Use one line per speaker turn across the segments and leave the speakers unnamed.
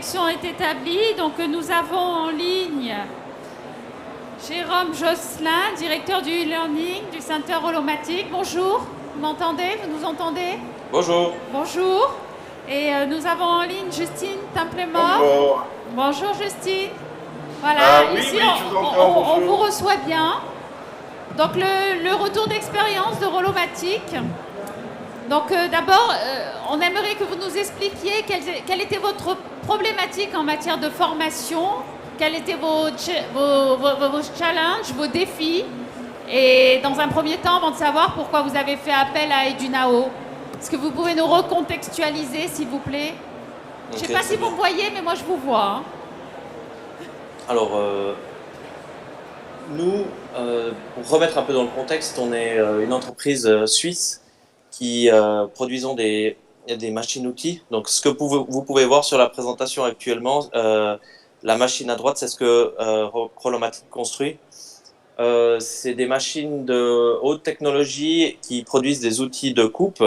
connexion est établie. Donc nous avons en ligne Jérôme Josselin, directeur du e-learning du Center Holomatic. Bonjour, vous m'entendez? Vous nous entendez?
Bonjour.
Bonjour. Et nous avons en ligne Justine Templemort.
Bonjour.
Bonjour Justine. Voilà,
Oui,
ici
oui, je vous entends,
on vous reçoit bien. Donc le retour d'expérience de Holomatic. Donc d'abord, on aimerait que vous nous expliquiez quelle était votre problématique en matière de formation, quels étaient vos challenges, vos défis, et dans un premier temps, avant de savoir pourquoi vous avez fait appel à Edunao. Est-ce que vous pouvez nous recontextualiser, s'il vous plaît? Je ne sais pas si vous me voyez, mais moi je vous vois. Hein.
Alors, nous, pour remettre un peu dans le contexte, on est une entreprise suisse qui produisons des machines-outils. Donc, ce que vous pouvez voir sur la présentation actuellement, la machine à droite, c'est ce que Holomatic construit. C'est des machines de haute technologie qui produisent des outils de coupe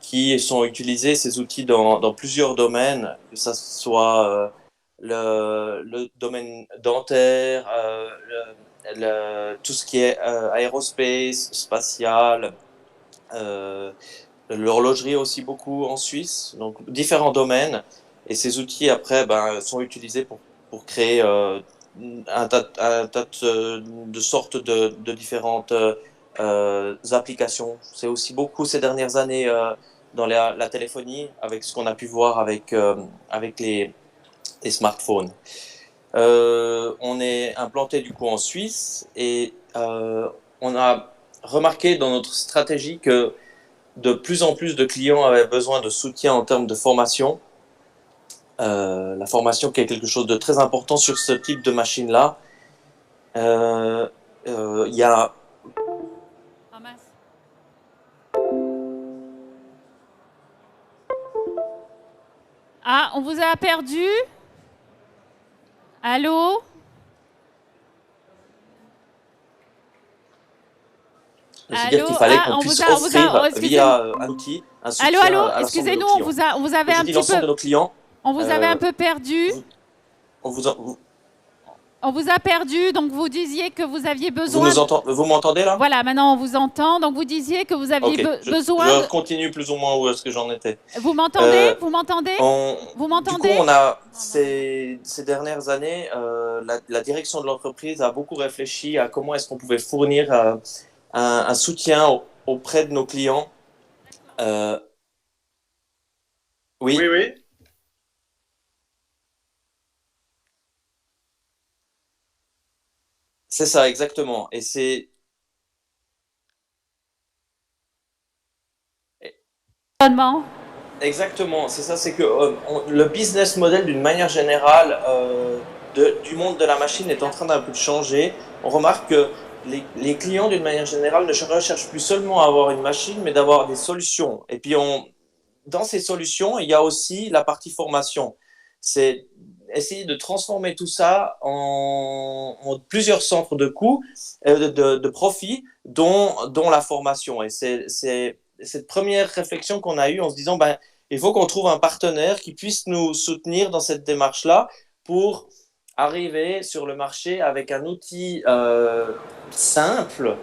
qui sont utilisés, ces outils, dans plusieurs domaines, que ce soit le domaine dentaire, tout ce qui est aérospace, spatial, l'horlogerie aussi beaucoup en Suisse, donc différents domaines. Et ces outils, après, sont utilisés pour créer un tas de sortes de différentes applications. C'est aussi beaucoup ces dernières années dans la téléphonie, avec ce qu'on a pu voir avec les smartphones. On est implanté du coup en Suisse et on a remarqué dans notre stratégie que de plus en plus de clients avaient besoin de soutien en termes de formation. La formation qui est quelque chose de très important sur ce type de machine-là. Il y a...
Ah, on vous a perdu? Allô?
Je veux dire qu'il fallait qu'on puisse offrir via un outil, un soutien
allô,
à l'ensemble de nos clients.
Excusez-nous, on vous avait un petit peu...
de nos clients,
on vous avait un peu perdu. On vous a perdu, donc vous disiez que vous aviez besoin...
Vous m'entendez là?
Voilà, maintenant on vous entend. Donc vous disiez que vous aviez besoin...
Je continue plus ou moins où est-ce que j'en étais.
Vous m'entendez? Vous m'entendez? Vous m'entendez?
Du coup, on a, ces dernières années, la direction de l'entreprise a beaucoup réfléchi à comment est-ce qu'on pouvait fournir un soutien auprès de nos clients. Oui.
Oui, oui.
C'est ça, exactement. Et c'est... Exactement, c'est ça, c'est que le business model d'une manière générale du monde de la machine est en train d'un peu de changer. On remarque que les clients d'une manière générale ne recherchent plus seulement à avoir une machine, mais d'avoir des solutions. Et puis dans ces solutions, il y a aussi la partie formation. C'est essayer de transformer tout ça en plusieurs centres de coûts, de profit, dont la formation. Et c'est cette première réflexion qu'on a eue en se disant, il faut qu'on trouve un partenaire qui puisse nous soutenir dans cette démarche-là pour arriver sur le marché avec un outil simple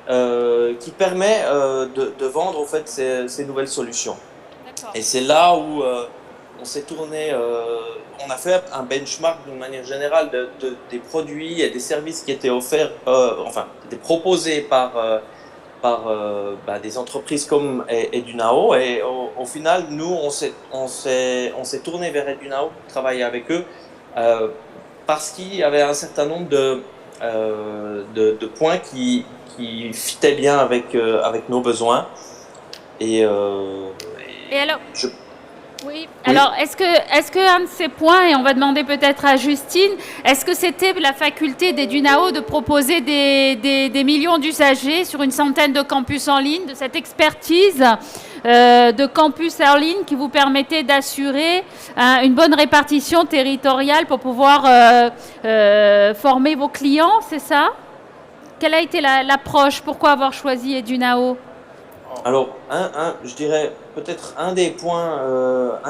qui permet de vendre en fait ces nouvelles solutions. Et c'est là où on s'est tourné, on a fait un benchmark d'une manière générale des produits et des services qui étaient offerts, étaient proposés par des entreprises comme Edunao. Et au final, nous, on s'est tourné vers Edunao pour travailler avec eux parce qu'il y avait un certain nombre de points qui fitaient bien avec nos besoins. Et
alors, oui. Alors, est-ce que un de ces points, et on va demander peut-être à Justine, est-ce que c'était la faculté d'Edunao de proposer des millions d'usagers sur une centaine de campus en ligne, de cette expertise de campus en ligne qui vous permettait d'assurer une bonne répartition territoriale pour pouvoir former vos clients, c'est ça? Quelle a été l'approche? Pourquoi avoir choisi Edunao?
Alors, je dirais peut-être un des points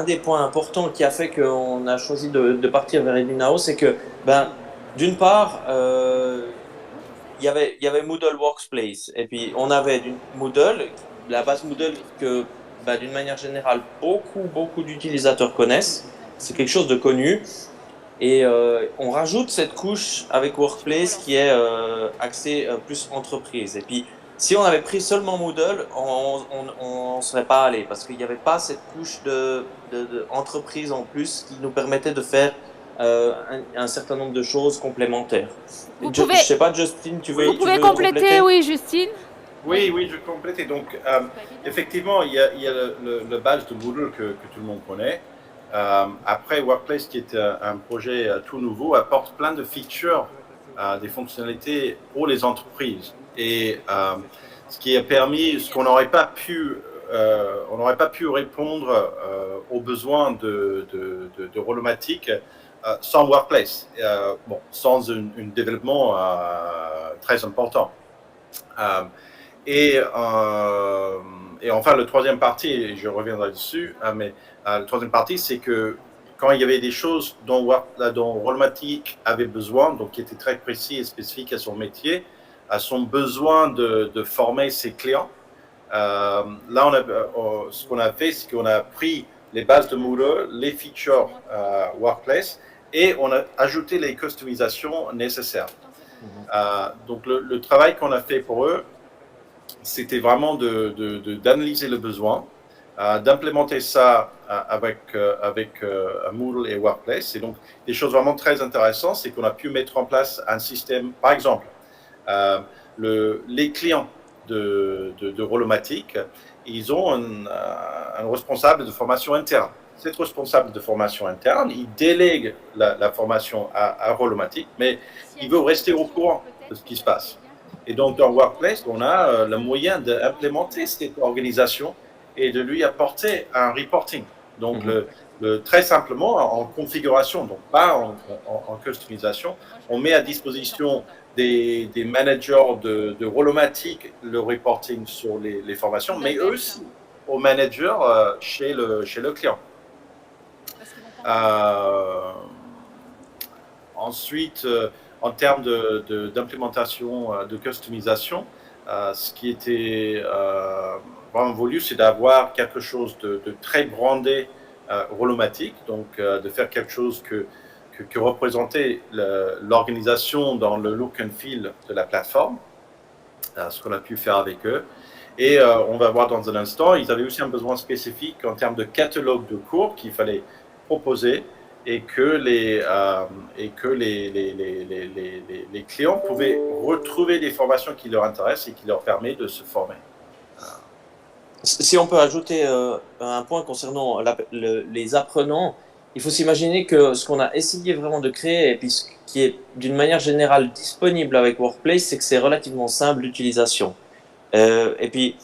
importants qui a fait qu'on a choisi de partir vers Edinao, c'est que, ben, d'une part, il y avait Moodle Workplace. Et puis, on avait Moodle, la base Moodle que, ben, d'une manière générale, beaucoup d'utilisateurs connaissent. C'est quelque chose de connu. Et on rajoute cette couche avec Workplace qui est axée plus entreprise. Et puis, si on avait pris seulement Moodle, on serait pas allé parce qu'il n'y avait pas cette couche de entreprise en plus qui nous permettait de faire un certain nombre de choses complémentaires.
Vous
Je
pouvez,
sais pas, Justin,
vous
tu
pouvez
veux
compléter,
compléter?
oui, Justine. Oui.
Oui, je complète. Et donc, effectivement, il y a le base de Moodle que tout le monde connaît. Après, Workplace, qui est un projet tout nouveau, apporte plein de features, des fonctionnalités pour les entreprises. Et ce qui a permis, ce qu'on n'aurait pas pu, on n'aurait pas pu répondre aux besoins de Rolomatic sans Workplace, sans un développement très important. Et, euh, et enfin, le troisième partie, et je reviendrai dessus, mais le troisième partie, c'est que quand il y avait des choses dont Rolomatic avait besoin, donc qui étaient très précis et spécifiques à son métier, à son besoin de former ses clients, là, ce qu'on a fait, c'est qu'on a pris les bases de Moodle, les features Workplace, et on a ajouté les customisations nécessaires. Donc, le travail qu'on a fait pour eux, c'était vraiment d'analyser le besoin, d'implémenter ça avec Moodle et Workplace. Et donc, des choses vraiment très intéressantes, c'est qu'on a pu mettre en place un système, par exemple, les clients de Rolomatic, ils ont un responsable de formation interne. Cet responsable de formation interne, il délègue la formation à Rolomatic, mais il veut rester au courant de ce qui se passe. Et donc, dans Workplace, on a le moyen d'implémenter cette organisation et de lui apporter un reporting. Donc, très simplement, en configuration, donc pas en customisation, on met à disposition des managers de Rolomatic le reporting sur les formations, mais aussi aux managers chez le client. Ensuite, en termes d'implémentation, de customisation, ce qui était vraiment voulu, c'est d'avoir quelque chose de très brandé Rolomatic, donc de faire quelque chose que représentait l'organisation dans le look and feel de la plateforme, ce qu'on a pu faire avec eux. Et on va voir dans un instant, ils avaient aussi un besoin spécifique en termes de catalogue de cours qu'il fallait proposer et que les clients pouvaient retrouver des formations qui leur intéressent et qui leur permettent de se former.
Si on peut ajouter un point concernant les apprenants, il faut s'imaginer que ce qu'on a essayé vraiment de créer, et puis ce qui est d'une manière générale disponible avec Workplace, c'est que c'est relativement simple d'utilisation. Et puis,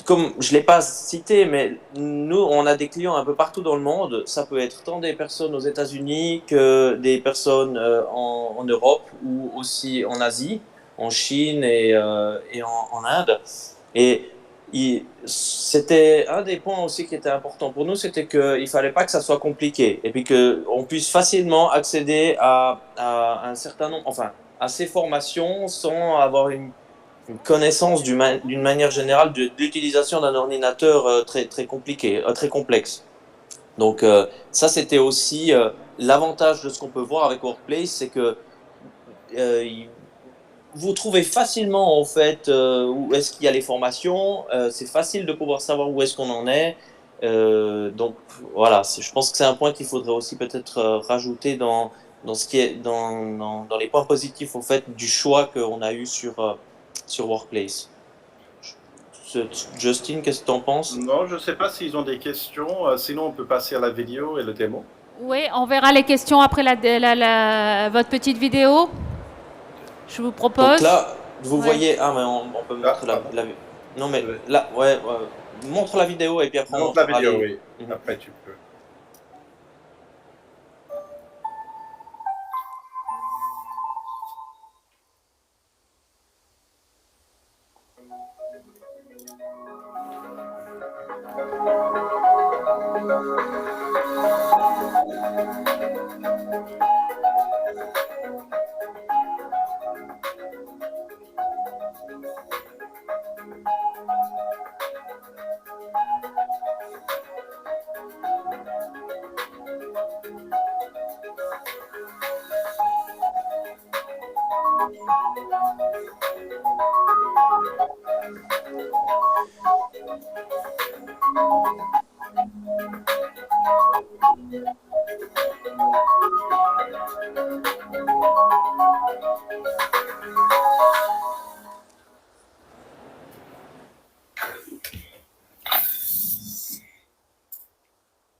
comme je ne l'ai pas cité, mais nous, on a des clients un peu partout dans le monde. Ça peut être tant des personnes aux États-Unis que des personnes en Europe ou aussi en Asie, en Chine et en Inde. Et c'était un des points aussi qui était important pour nous, c'était qu'il ne fallait pas que ça soit compliqué et puis qu'on puisse facilement accéder à un certain nombre, enfin, à ces formations sans avoir une connaissance d'une manière générale de l'utilisation d'un ordinateur très compliqué, très complexe. Donc ça, c'était aussi l'avantage de ce qu'on peut voir avec Workplace, c'est que vous trouvez facilement en fait où est-ce qu'il y a les formations. C'est facile de pouvoir savoir où est-ce qu'on en est. Donc voilà, je pense que c'est un point qu'il faudrait aussi peut-être rajouter dans ce qui est dans les points positifs au fait du choix qu'on a eu sur Workplace. Justin, qu'est-ce que tu en penses?
Non, je ne sais pas s'ils ont des questions. Sinon, on peut passer à la vidéo et le démo.
Oui, on verra les questions après votre petite vidéo. Je vous propose.
Donc là, vous voyez. Ah, mais on peut montrer la. Non, mais là, ouais, montre la vidéo et puis après on
montre la vidéo,
les...
oui. Après, tu peux.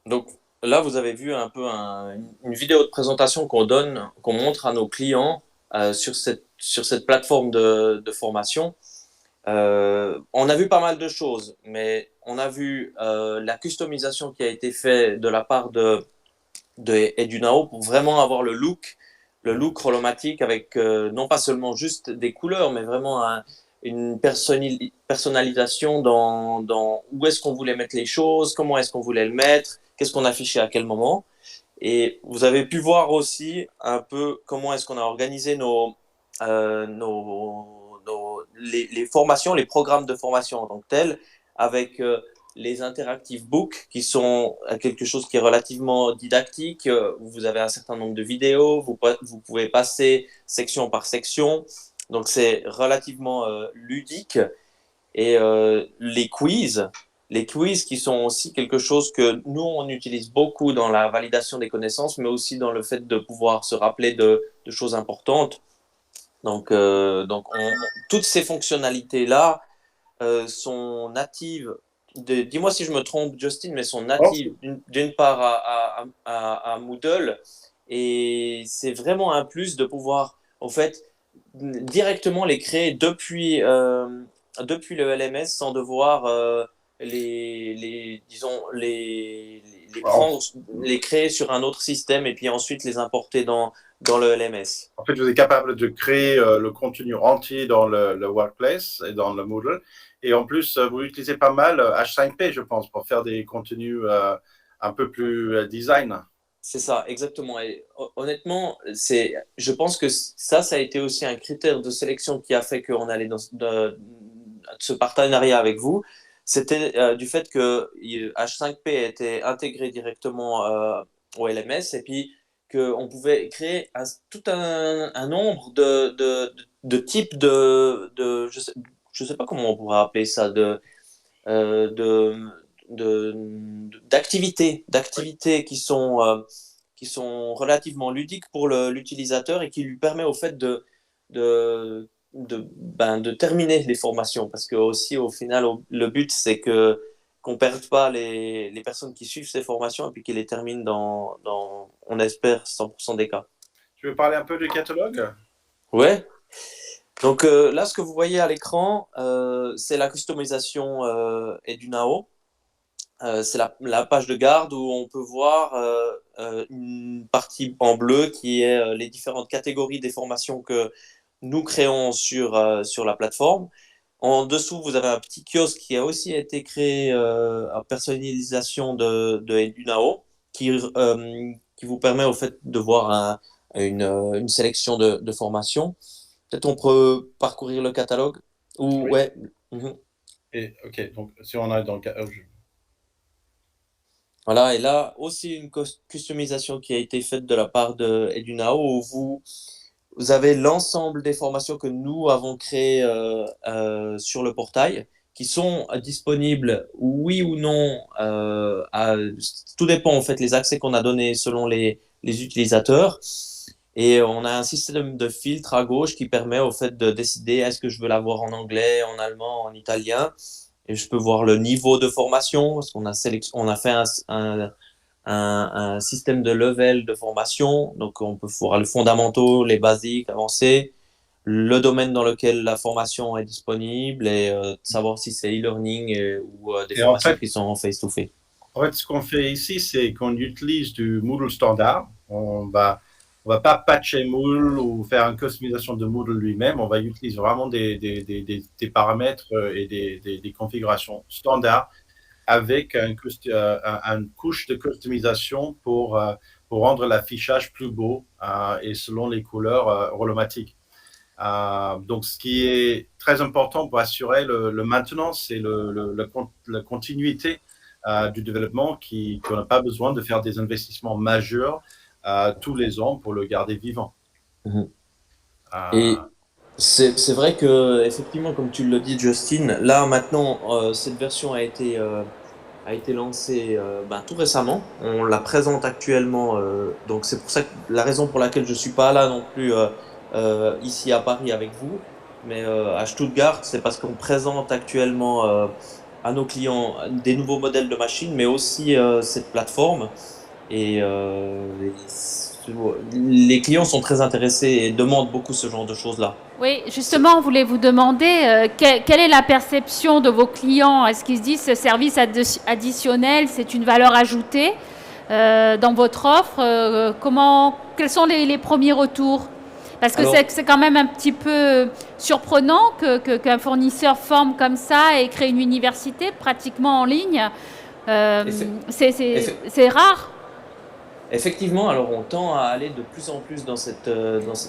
Donc là, vous avez vu un peu une vidéo de présentation qu'on montre à nos clients sur cette plateforme de formation. On a vu pas mal de choses, mais on a vu la customisation qui a été faite de la part de Edunao pour vraiment avoir le look chromatique avec non pas seulement juste des couleurs, mais vraiment une personnalisation dans où est-ce qu'on voulait mettre les choses, comment est-ce qu'on voulait le mettre, qu'est-ce qu'on affichait à quel moment. Et vous avez pu voir aussi un peu comment est-ce qu'on a organisé les formations, les programmes de formation en tant que tels, avec les interactive books qui sont quelque chose qui est relativement didactique. Vous avez un certain nombre de vidéos, vous pouvez passer section par section. Donc c'est relativement ludique. Et les quiz qui sont aussi quelque chose que nous, on utilise beaucoup dans la validation des connaissances, mais aussi dans le fait de pouvoir se rappeler de choses importantes. Donc toutes ces fonctionnalités-là sont natives. Dis-moi si je me trompe, Justin, mais sont natives d'une part à Moodle. Et c'est vraiment un plus de pouvoir, en fait, directement les créer depuis le LMS sans devoir prendre, les créer sur un autre système et puis ensuite les importer dans le LMS.
En fait, vous êtes capable de créer le contenu entier dans le Workplace et dans le Moodle. Et en plus, vous utilisez pas mal H5P, je pense, pour faire des contenus un peu plus design.
C'est ça, exactement. Et honnêtement, je pense que ça a été aussi un critère de sélection qui a fait qu'on allait dans ce partenariat avec vous. C'était du fait que H5P était intégré directement au LMS et puis qu'on pouvait créer tout un nombre de types je sais pas comment on pourrait appeler ça, d'activités qui sont relativement ludiques pour l'utilisateur et qui lui permet au fait de terminer les formations, parce que aussi au final le but c'est qu'on perde pas les personnes qui suivent ces formations et puis qu'ils les terminent dans on espère 100% des cas.
Tu veux parler un peu du catalogue?
Ouais. Donc là, ce que vous voyez à l'écran, c'est la customisation Edunao. C'est la page de garde où on peut voir une partie en bleu qui est les différentes catégories des formations que nous créons sur la plateforme. En dessous, vous avez un petit kiosque qui a aussi été créé en personnalisation de Edunao qui vous permet au fait de voir une sélection de formations. Peut-être on peut parcourir le catalogue ou
oui.
Ouais.
Et, ok, donc si on est dans le catalogue.
Voilà, et là aussi une customisation qui a été faite de la part de Edunao où vous avez l'ensemble des formations que nous avons créées sur le portail qui sont disponibles, oui ou non, tout dépend en fait les accès qu'on a donnés selon les utilisateurs. Et on a un système de filtre à gauche qui permet au fait de décider est-ce que je veux l'avoir en anglais, en allemand, en italien. Et je peux voir le niveau de formation, parce qu'on on a fait un système de level de formation. Donc on peut voir les fondamentaux, les basiques, avancés, le domaine dans lequel la formation est disponible et savoir si c'est e-learning ou des formations qui sont en face-to-face.
En fait, ce qu'on fait ici, c'est qu'on utilise du Moodle standard. On va pas patcher Moodle ou faire une customisation de Moodle lui-même. On va utiliser vraiment des paramètres et des configurations standards avec une couche de customisation pour rendre l'affichage plus beau et selon les couleurs aromatiques. Donc, ce qui est très important pour assurer le maintenance et la continuité du développement, qu'on n'a pas besoin de faire des investissements majeurs tous les ans pour le garder vivant.
Et c'est vrai que, effectivement, comme tu le dis, Justine, là maintenant, cette version a été lancée tout récemment. On la présente actuellement, donc c'est pour ça que la raison pour laquelle je suis pas là non plus ici à Paris avec vous, mais à Stuttgart, c'est parce qu'on présente actuellement à nos clients des nouveaux modèles de machines, mais aussi cette plateforme. Et les clients sont très intéressés et demandent beaucoup ce genre de choses-là.
Oui, justement, on voulait vous demander quelle est la perception de vos clients? Est-ce qu'ils se disent ce service additionnel, c'est une valeur ajoutée dans votre offre? Quels sont les premiers retours? Parce que c'est quand même un petit peu surprenant qu'un fournisseur forme comme ça et crée une université pratiquement en ligne. C'est rare.
Effectivement, alors on tend à aller de plus en plus dans cette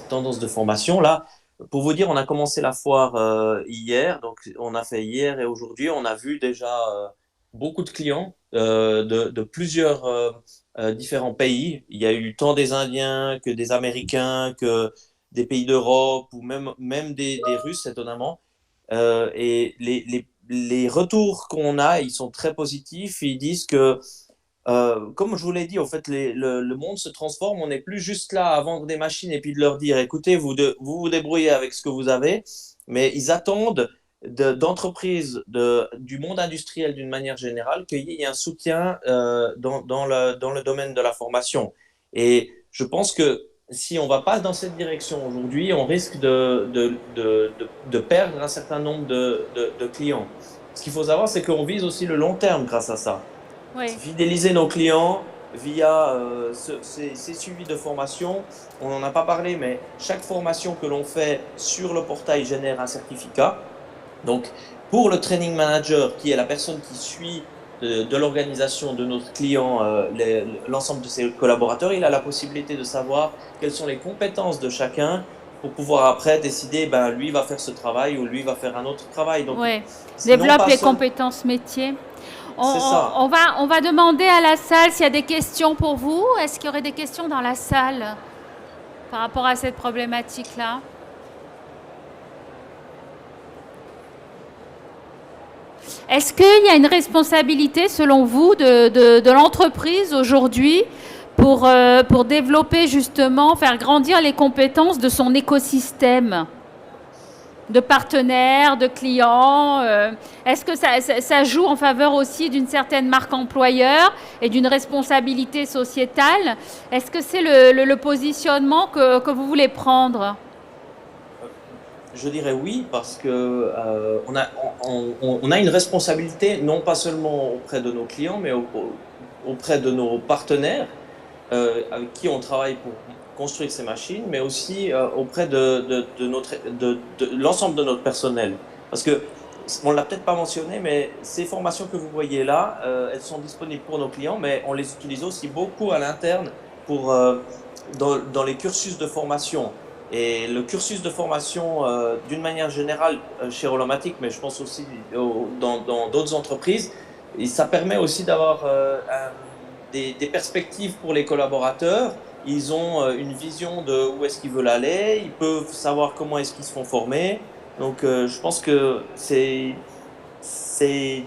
tendance de formation. Là, pour vous dire, on a commencé la foire hier, donc on a fait hier et aujourd'hui, on a vu déjà beaucoup de clients de plusieurs différents pays. Il y a eu tant des Indiens que des Américains, que des pays d'Europe ou même des Russes, étonnamment. Et les retours qu'on a, ils sont très positifs. Ils disent que comme je vous l'ai dit, en fait, le monde se transforme. On n'est plus juste là à vendre des machines et puis de leur dire, écoutez, vous débrouillez avec ce que vous avez, mais ils attendent d'entreprises, du monde industriel d'une manière générale, qu'il y ait un soutien dans le domaine de la formation. Et je pense que si on ne va pas dans cette direction aujourd'hui, on risque de perdre un certain nombre de clients. Ce qu'il faut savoir, c'est qu'on vise aussi le long terme grâce à ça.
Oui.
Fidéliser nos clients via ces suivis de formation. On n'en a pas parlé, mais chaque formation que l'on fait sur le portail génère un certificat. Donc, pour le training manager, qui est la personne qui suit de l'organisation de notre client, l'ensemble de ses collaborateurs, il a la possibilité de savoir quelles sont les compétences de chacun pour pouvoir après décider, lui va faire ce travail ou lui va faire un autre travail. Donc,
développe les compétences métiers. On va demander à la salle s'il y a des questions pour vous. Est-ce qu'il y aurait des questions dans la salle par rapport à cette problématique-là? Est-ce qu'il y a une responsabilité, selon vous, de l'entreprise aujourd'hui pour développer justement, faire grandir les compétences de son écosystème de partenaires, de clients? Est-ce que ça joue en faveur aussi d'une certaine marque employeur et d'une responsabilité sociétale? Est-ce que c'est le positionnement que vous voulez prendre?
Je dirais oui, parce que on a une responsabilité, non pas seulement auprès de nos clients, mais auprès de nos partenaires avec qui on travaille pour construire ces machines, mais aussi auprès de l'ensemble de notre personnel. Parce que, on ne l'a peut-être pas mentionné, mais ces formations que vous voyez là, elles sont disponibles pour nos clients, mais on les utilise aussi beaucoup à l'interne dans les cursus de formation. Et le cursus de formation, d'une manière générale, chez Rolomatic, mais je pense aussi dans d'autres entreprises, et ça permet aussi d'avoir des perspectives pour les collaborateurs. Ils ont une vision de où est-ce qu'ils veulent aller, ils peuvent savoir comment est-ce qu'ils se font former. Donc je pense que c'est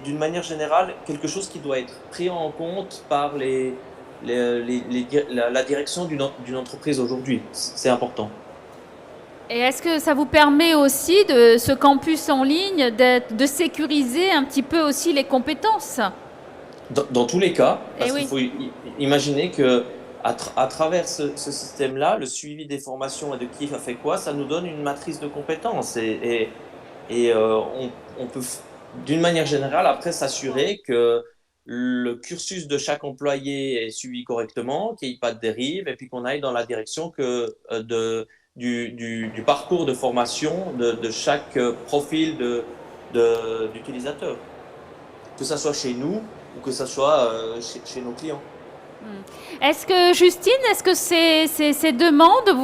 d'une manière générale quelque chose qui doit être pris en compte par la direction d'une entreprise aujourd'hui. C'est important.
Et est-ce que ça vous permet aussi, de ce campus en ligne, de sécuriser un petit peu aussi les compétences?
Dans tous les cas, parce qu'il faut imaginer que à travers ce système-là, le suivi des formations et de qui a fait quoi, ça nous donne une matrice de compétences. Et on peut, d'une manière générale, après s'assurer que le cursus de chaque employé est suivi correctement, qu'il n'y ait pas de dérive, et puis qu'on aille dans la direction du parcours de formation de chaque profil d'utilisateur. Que ça soit chez nous ou que ça soit chez nos clients.
Est-ce que, Justine, ces demandes, vous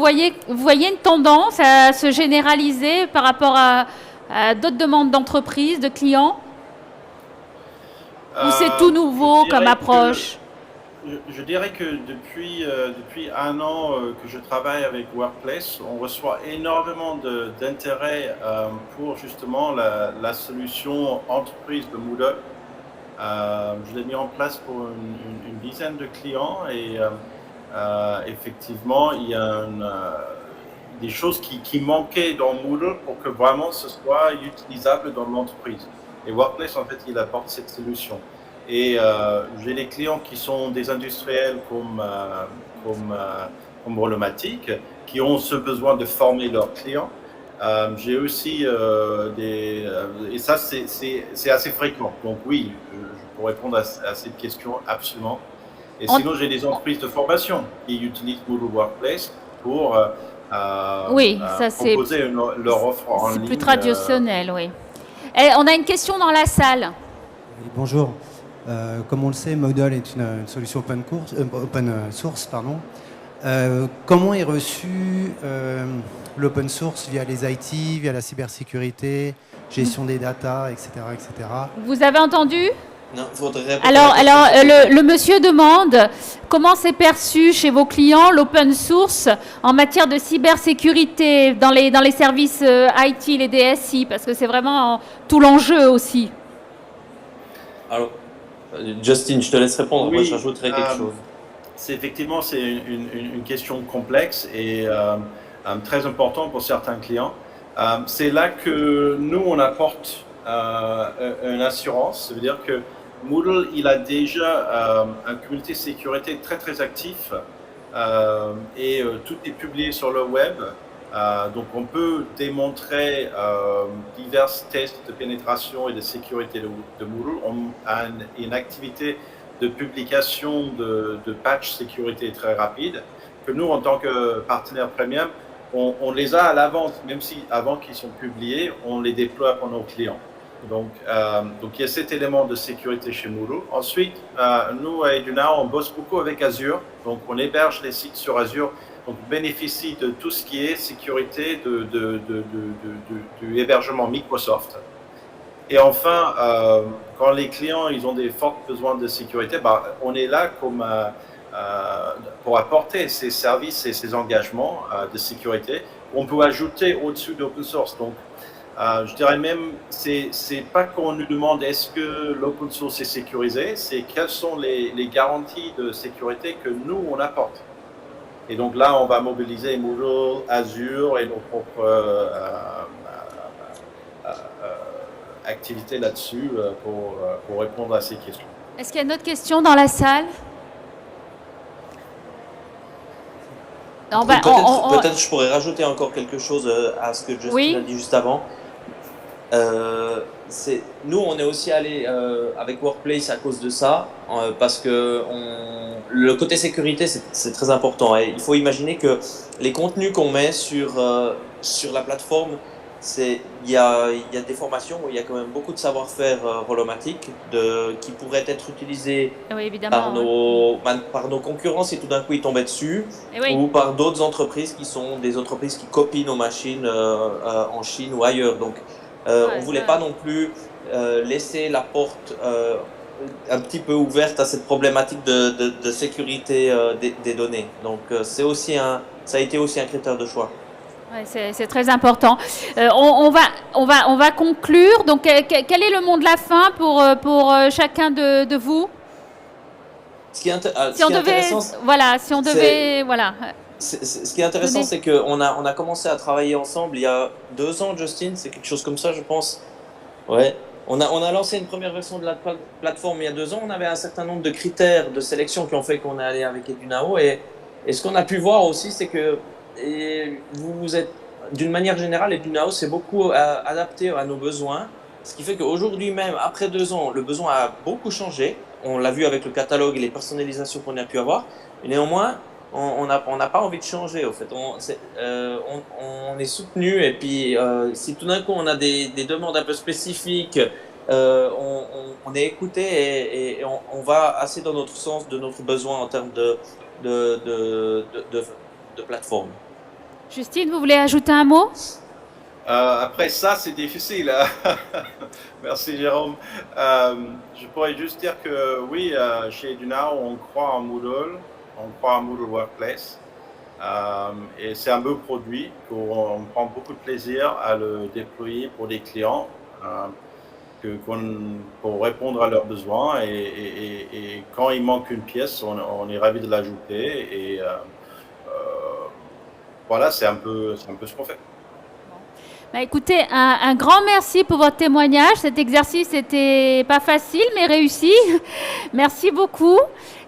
voyez une tendance à se généraliser par rapport à d'autres demandes d'entreprises, de clients? Ou c'est tout nouveau comme approche?
je dirais que depuis un an que je travaille avec Workplace, on reçoit énormément d'intérêt pour justement la solution entreprise de Moodle. Je l'ai mis en place pour une dizaine de clients et effectivement, il y a des choses qui manquaient dans Moodle pour que vraiment ce soit utilisable dans l'entreprise. Et Workplace, en fait, il apporte cette solution. Et j'ai des clients qui sont des industriels comme Rolomatic, qui ont ce besoin de former leurs clients. J'ai aussi et ça c'est assez fréquent. Donc oui, pour répondre à cette question, absolument. Et sinon, j'ai des entreprises de formation qui utilisent Moodle Workplace pour
oui, ça
proposer leur offre en ligne.
C'est plus traditionnel, oui. Et on a une question dans la salle.
Oui, bonjour. Comme on le sait, Moodle est une solution open source. Comment est reçu l'open source via les IT, via la cybersécurité, gestion des data, etc., etc.
Vous avez entendu ?
Non, faudrait
alors le monsieur demande comment c'est perçu chez vos clients l'open source en matière de cybersécurité dans les services IT, les DSI, parce que c'est vraiment tout l'enjeu aussi.
Alors, Justin, je te laisse répondre,
oui,
moi je rajouterai quelque chose.
C'est une question complexe et très importante pour certains clients. C'est là que nous, on apporte une assurance. Ça veut dire que Moodle, il a déjà une communauté sécurité très très actif et tout est publié sur le web. Donc on peut démontrer divers tests de pénétration et de sécurité de Moodle. On a une activité de publication de patch sécurité très rapide que nous, en tant que partenaire premium, on les a à l'avance, même si avant qu'ils sont publiés, on les déploie pour nos clients. Donc il y a cet élément de sécurité chez Moodle. Ensuite, nous à Edunao, on bosse beaucoup avec Azure. Donc on héberge les sites sur Azure. Donc on bénéficie de tout ce qui est sécurité du hébergement Microsoft. Et enfin, quand les clients ils ont des forts besoins de sécurité, on est là pour apporter ces services et ces engagements de sécurité. On peut ajouter au-dessus d'open source. Donc, je dirais même, c'est pas qu'on nous demande est-ce que l'open source est sécurisé, c'est quelles sont les garanties de sécurité que nous, on apporte. Et donc là, on va mobiliser Moodle, Azure et nos propres activités là-dessus pour répondre à ces questions.
Est-ce qu'il y a une autre question dans la salle ?
Peut-être je pourrais rajouter encore quelque chose à ce que Justin a dit juste avant. Nous, on est aussi allé avec Workplace à cause de ça, parce que le côté sécurité, c'est très important. Et il faut imaginer que les contenus qu'on met sur la plateforme, il y a des formations où il y a quand même beaucoup de savoir-faire Rolomatic qui pourraient être utilisés par nos concurrents si tout d'un coup ils tombaient dessus, ou par d'autres entreprises qui sont des entreprises qui copient nos machines en Chine ou ailleurs. Donc, on ne voulait pas non plus laisser la porte un petit peu ouverte à cette problématique de sécurité des données. Donc, ça a été aussi un critère de choix.
Ouais, c'est très important. On va conclure. Donc, quel est le mot de la fin pour chacun de vous ?
Ce qui est intéressant, ce qui est intéressant, c'est qu'on a commencé à travailler ensemble il y a 2 ans, Justin, c'est quelque chose comme ça, je pense. Ouais. On a lancé une première version de la plateforme il y a 2 ans. On avait un certain nombre de critères de sélection qui ont fait qu'on est allé avec Edunao. Et ce qu'on a pu voir aussi, c'est que vous êtes, d'une manière générale, Edunao s'est beaucoup adapté à nos besoins. Ce qui fait qu'aujourd'hui même, après 2 ans, le besoin a beaucoup changé. On l'a vu avec le catalogue et les personnalisations qu'on a pu avoir. Mais néanmoins, on n'a pas envie de changer, au fait. On est soutenu, et puis si tout d'un coup on a des demandes un peu spécifiques, on est écouté et on va assez dans notre sens de notre besoin en termes de plateforme.
Justine, vous voulez ajouter un mot ?
Après ça, c'est difficile. Merci Jérôme. Je pourrais juste dire que oui, chez Dunao, on croit en Moodle, on croit en Moodle Workplace. Et c'est un beau produit qu'on prend beaucoup de plaisir à le déployer pour des clients pour répondre à leurs besoins. Et quand il manque une pièce, on est ravi de l'ajouter. Et voilà, c'est un peu ce qu'on fait.
Bah, écoutez, un grand merci pour votre témoignage. Cet exercice n'était pas facile, mais réussi. Merci beaucoup.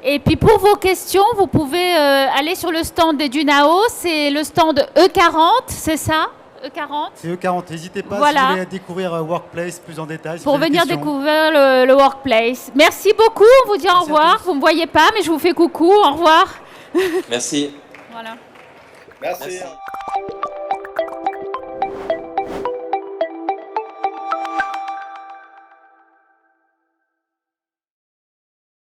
Et puis pour vos questions, vous pouvez aller sur le stand de Dunao. C'est le stand E40, c'est ça? E40.
C'est E40. N'hésitez pas
Voilà.
si vous voulez découvrir Workplace plus en détail. Si
Pour
vous avez des
venir
questions.
découvrir le Workplace. Merci beaucoup. On vous dit au revoir. Vous ne me voyez pas, mais je vous fais coucou. Au revoir.
Merci.
Voilà.
Merci.
Merci.